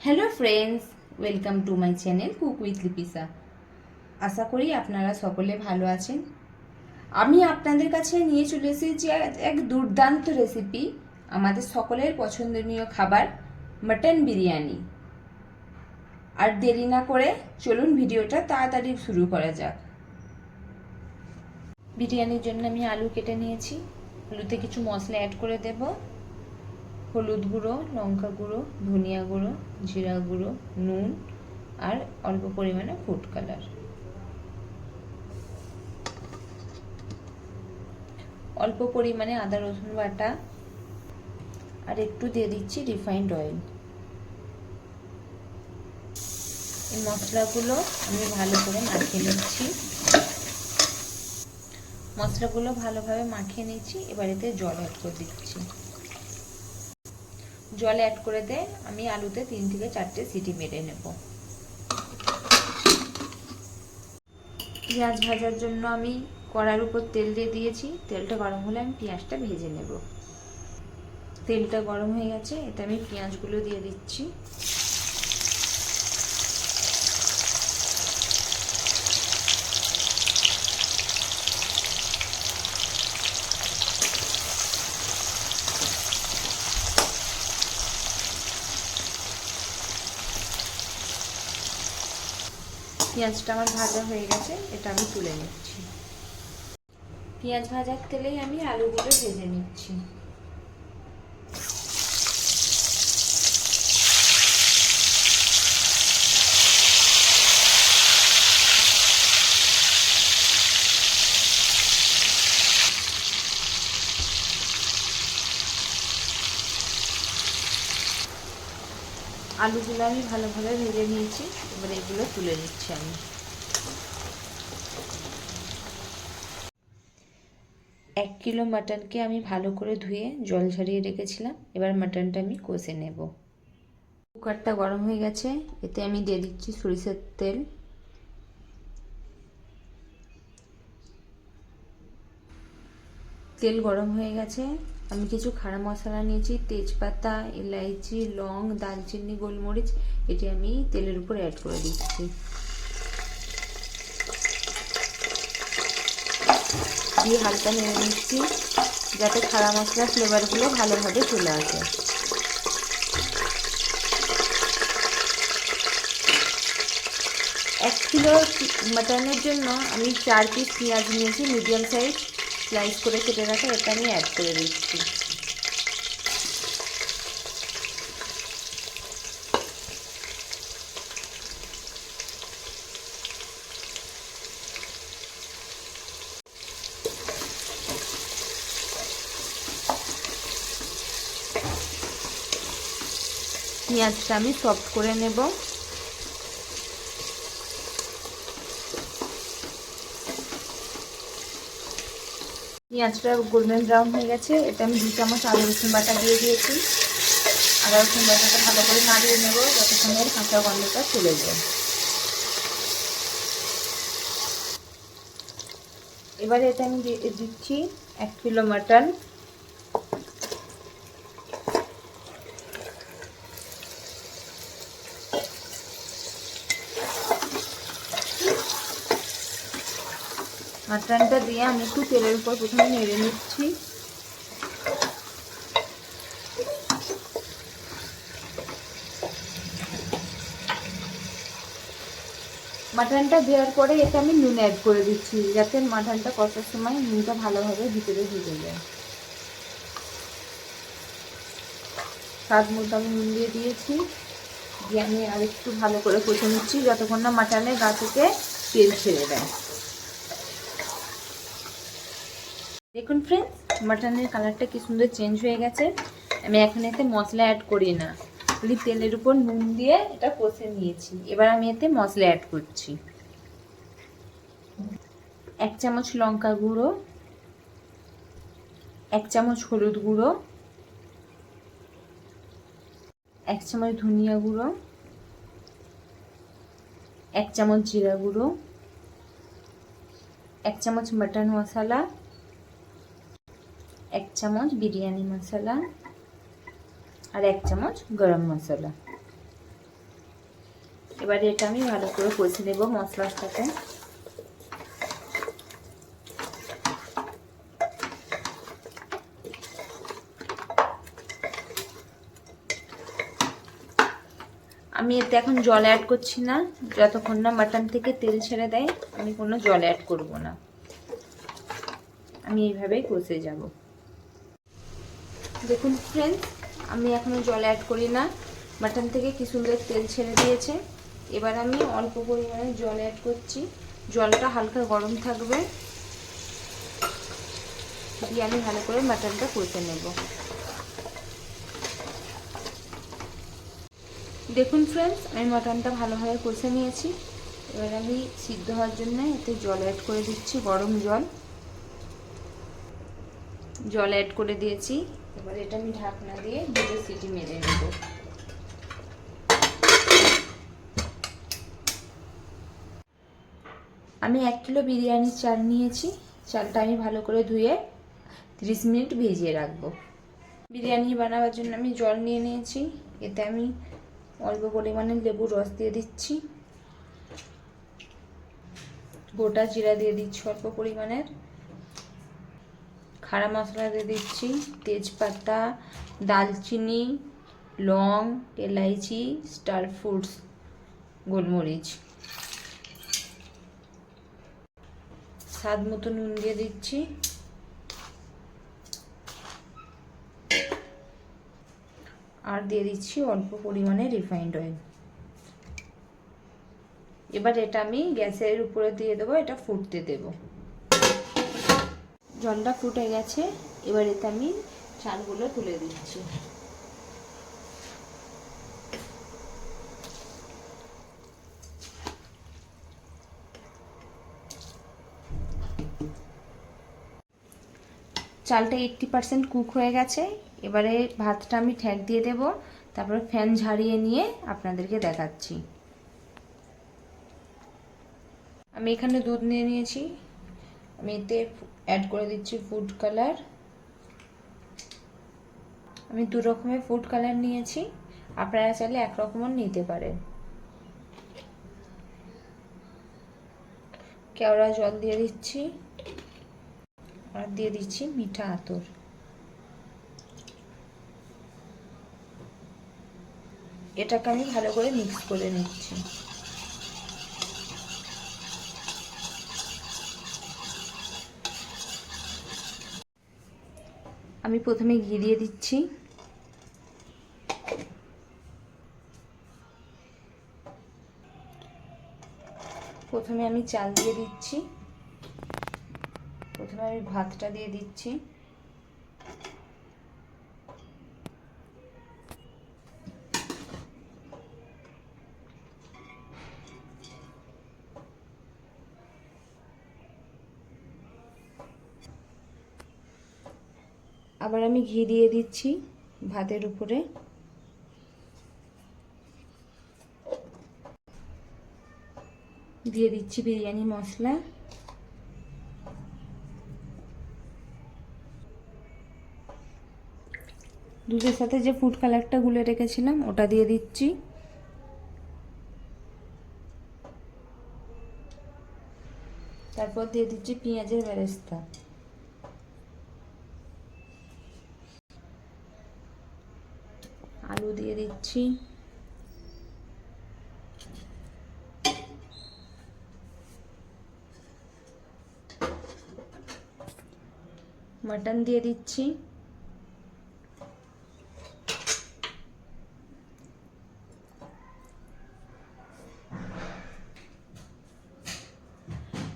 Hello friends, welcome to my channel cook with Lipisa. আশা করি আপনারা সকলে ভালো আছেন। আমি আপনাদের কাছে নিয়ে চলে এসেছি এক দুর্দান্ত রেসিপি, আমাদের সকলের পছন্দনীয় খাবার মাটন বিরিয়ানি। আর দেরি না করে চলুন ভিডিওটা তাড়াতাড়ি শুরু করা যাক। বিরিয়ানির জন্য আমি আলু কেটে নিয়েছি। আলুতে কিছু মশলা অ্যাড করে দেব। হলুদ গুঁড়ো, লঙ্কা গুঁড়ো, ধনিয়া গুঁড়ো, জিরা গুঁড়ো, নুন আর অল্প পরিমাণে ফুড কালার। অল্প পরিমাণে আদা রসুন বাটা আর একটু দিয়ে দিচ্ছি রিফাইন্ড অয়েল। এই মশলাগুলো আমি ভালো করে মাখিয়ে নিচ্ছি। মশলাগুলো ভালোভাবে মাখিয়ে নিচ্ছি। এবার এতে জল অ্যাড করে দিচ্ছি। জল অ্যাড করে দিয়ে আমি আলুতে 3 থেকে 4টে সিটি মেরে নেব। পেঁয়াজ ভাজার জন্য আমি কড়ার উপর তেল দিয়ে দিয়েছি। তেলটা গরম হলে আমি পেঁয়াজটা ভেজে নেব। তেলটা গরম হয়ে গেছে, এতে আমি পেঁয়াজগুলো দিয়ে দিচ্ছি। পেঁয়াজটা আমার ভাজা হয়ে গেছে, এটা আমি তুলে নিচ্ছি। পেঁয়াজ ভাজার তেলেই আমি আলুগুলো ভেজে নিচ্ছি। আলুগুলো আমি ভালোভাবে ভেজে নিয়েছি। এবার এগুলো তুলে নিচ্ছি আমি। 1 কিলো মাটনকে আমি ভালো করে ধুয়ে জল ঝরিয়ে রেখেছিলাম। এবার মাটনটা আমি কষে নেব। কুকারটা গরম হয়ে গেছে, এতে আমি দিয়ে দিচ্ছি সরিষার তেল। তেল গরম হয়ে গেছে, আমি কিছু খাড়া মশলা নিয়েছি, তেজপাতা, এলাইচি, লং, দারচিনি, গোলমরিচ, এটি আমি তেলের উপর অ্যাড করে দিচ্ছি। দিয়ে হালকা নেড়ে নিচ্ছি যাতে খাড়া মশলার ফ্লেভারগুলো ভালোভাবে চলে আসে। এক কিলো মাটনের জন্য আমি 4 পিস পেঁয়াজ নিয়েছি, মিডিয়াম সাইজ স্লাইস করে কেটে রাখা, এটা আমি অ্যাড করে দিচ্ছি। পেঁয়াজটা আমি সফট করে নেব। পেঁয়াজটা গোল্ডেন ব্রাউন হয়ে গেছে, এটা আমি 2 চামচ আদা রসুন বাটা দিয়ে দিয়েছি। আদা রসুন বাটাটা ভালো করে নাড়িয়ে নেব যতক্ষণের কাঁচা গন্ধটা চলে যায়। এবারে এটা আমি দিচ্ছি 1 কিলো মাটন। মাটনটা দিয়ে আমি একটু তেলের উপর প্রথমে নেড়ে নিচ্ছি। মাটনটা দেওয়ার পরে এটা আমি নুন অ্যাড করে দিচ্ছি যাতে মাটনটা কষার সময় নুনটা ভালোভাবে ভিতরে ঢুকে যায়। স্বাদ মতো আমি নুন দিয়ে দিয়েছি। দিয়ে আমি আর একটু ভালো করে কষে নিচ্ছি যতক্ষণ না মাটনের গা থেকে তেল ছেড়ে দেয়। দেখুন ফ্রেন্ডস, মাটনের কালারটা কি সুন্দর চেঞ্জ হয়ে গেছে। আমি এখন এতে মশলা অ্যাড করি না, খালি তেলের উপর নুন দিয়ে এটা কষে নিয়েছি। এবার আমি এতে মশলা অ্যাড করছি। 1 চামচ লঙ্কা গুঁড়ো, 1 চামচ হলুদ গুঁড়ো, 1 চামচ ধনিয়া গুঁড়ো, 1 চামচ জিরা গুঁড়ো, 1 চামচ মাটন মশলা, 1 চামচ বিরিয়ানি মশলা আর 1 চামচ গরম মশলা। এবারে এটা আমি ভালো করে কষে নেব মশলার সাথে। আমি এতে এখন জল অ্যাড করছি না, যতক্ষণ না মাটন থেকে তেল ছেড়ে দেয় আমি কোনো জল অ্যাড করব না, আমি এইভাবেই কষে যাব। দেখুন ফ্রেন্ডস, আমি এখনো জল অ্যাড করি না, মাটন থেকে কি সুন্দর তেল ছেড়ে দিয়েছে। এবার আমি অল্প পরিমাণে জল অ্যাড করছি, জলটা হালকা গরম থাকবে, দিয়ে আমি ভালো করে মাটনটা কষে নেব। দেখুন ফ্রেন্ডস, আমি মাটনটা ভালোভাবে কষে নিয়েছি। এবার আমি সিদ্ধ হওয়ার জন্য এতে জল অ্যাড করে দিচ্ছি, গরম জল অ্যাড করে দিয়েছি। এবার এটা আমি ঢাকনা দিয়ে 2 সিটি মেরে নেব। আমি 1 কিলো বিরিয়ানির চাল নিয়েছি, চালটা আমি ভালো করে ধুয়ে 30 মিনিট ভিজিয়ে রাখবো। বিরিয়ানি বানাবার জন্য আমি জল নিয়ে নিয়েছি, এতে আমি অল্প পরিমাণে লেবুর রস দিয়ে দিচ্ছি, গোটা জিরা দিয়ে দিচ্ছি অল্প পরিমাণের, খাড়া মশলা দিয়ে দিচ্ছি তেজপাতা, দালচিনি, লং, এলাইচি, স্টার ফ্রুটস, গোলমরিচ, স্বাদ মতো নুন দিয়ে দিচ্ছি, আর দিয়ে দিচ্ছি অল্প পরিমাণে রিফাইন্ড অয়েল। এবার এটা আমি গ্যাসের উপরে দিয়ে দেবো, এটা ফুটতে দেব। জলটা ফুটে গেছে, এবার এতে আমি চালগুলো তুলে দিচ্ছি। চালটা 80% কুক হয়ে গেছে, এবারে ভাতটা আমি ঠ্যাক দিয়ে দেব, তারপরে ফ্যান ঝাড়িয়ে নিয়ে আপনাদেরকে দেখাচ্ছি। আমি এখানে দুধ নিয়ে নিয়েছি, আমি এতে অ্যাড করে দিচ্ছি ফুড কালার। আমি 2 রকমের ফুড কালার নিয়েছি, আপনারা চাইলে 1 রকমও নিতে পারেন। কেওড়া জল দিয়ে দিচ্ছি, আর দিয়ে দিচ্ছি মিঠা আতর। এটাকে আমি ভালো করে মিক্স করে নিচ্ছি। আমি প্রথমে ঘি দিয়ে দিচ্ছি, প্রথমে আমি চাল দিয়ে দিচ্ছি, প্রথমে আমি ভাতটা দিয়ে দিচ্ছি, আবার আমি ঘি দিয়ে দিচ্ছি ভাতের উপরে, দিয়ে দিচ্ছি বিরিয়ানি মশলা, দুধের সাথে যে ফুড কালারটা গুলে রেখেছিলাম ওটা দিয়ে দিচ্ছি, তারপর দিয়ে দিচ্ছি পেঁয়াজের বেরেস্তা, আলু দিয়ে দিচ্ছি, মাটন দিয়ে দিচ্ছি,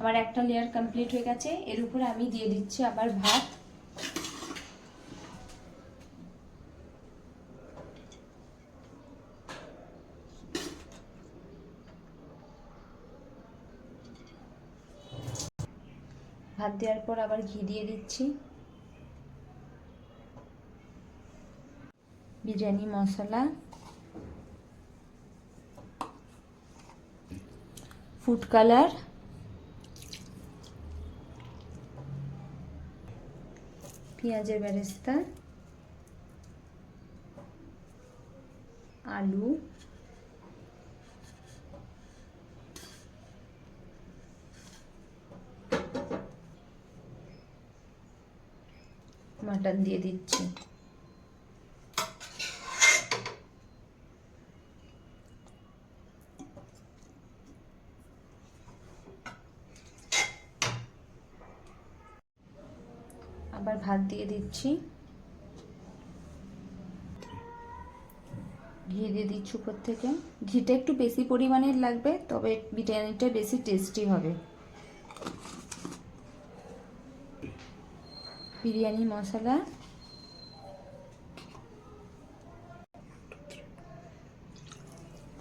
আমার একটা লেয়ার কমপ্লিট হয়ে গেছে। এর উপরে আমি দিয়ে দিচ্ছি আবার ভাত, ভাত দেওয়ার পর আবার ঘি দিয়ে দিচ্ছি, বিরিয়ানি মশলা, ফুড কালার, পেঁয়াজের বেরেস্তা, আলু, মাটন দিয়ে দিচ্ছি। আবার ভাত দিয়ে দিচ্ছি, ঘি দিয়ে দিচ্ছি উপর থেকে। ঘিটা একটু বেশি পরিমাণের লাগবে, তবে বিরিয়ানিটা বেশি টেস্টি হবে। বিরিয়ানি মশলা,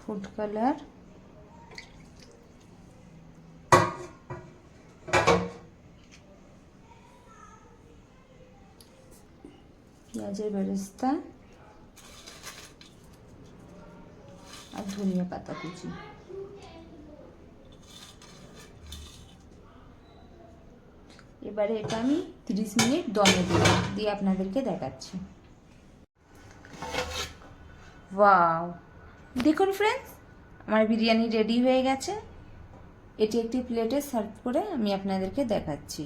ফুড কালার, পেঁয়াজের বেরেস্তা আর ধনিয়া পাতা কুচি। এবারে এটা আমি 30 মিনিট দমে দেবো, দিয়ে আপনাদেরকে দেখাচ্ছি। ওয়াও, দেখুন ফ্রেন্ডস, আমার বিরিয়ানি রেডি হয়ে গেছে। এটি একটি প্লেটে সার্ভ করে আমি আপনাদেরকে দেখাচ্ছি।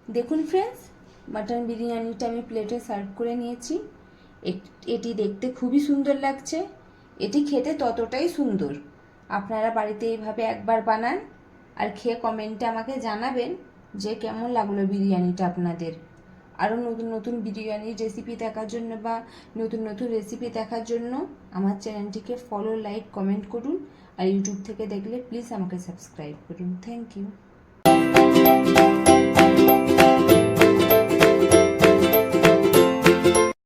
দেখুন ফ্রেন্ডস, মাটন বিরিয়ানিটা আমি প্লেটে সার্ভ করে নিয়েছি। এটি দেখতে খুবই সুন্দর লাগছে, এটি খেতে ততটাই সুন্দর। আপনারা বাড়িতে এইভাবে একবার বানান আর খেয়ে কমেন্টে আমাকে জানাবেন যে কেমন লাগলো বিরিয়ানিটা আপনাদের। আরও নতুন নতুন বিরিয়ানির রেসিপি দেখার জন্য বা নতুন নতুন রেসিপি দেখার জন্য আমার চ্যানেলটিকে ফলো, লাইক, কমেন্ট করুন। আর ইউটিউব থেকে দেখলে প্লিজ আমাকে সাবস্ক্রাইব করুন। Thank you.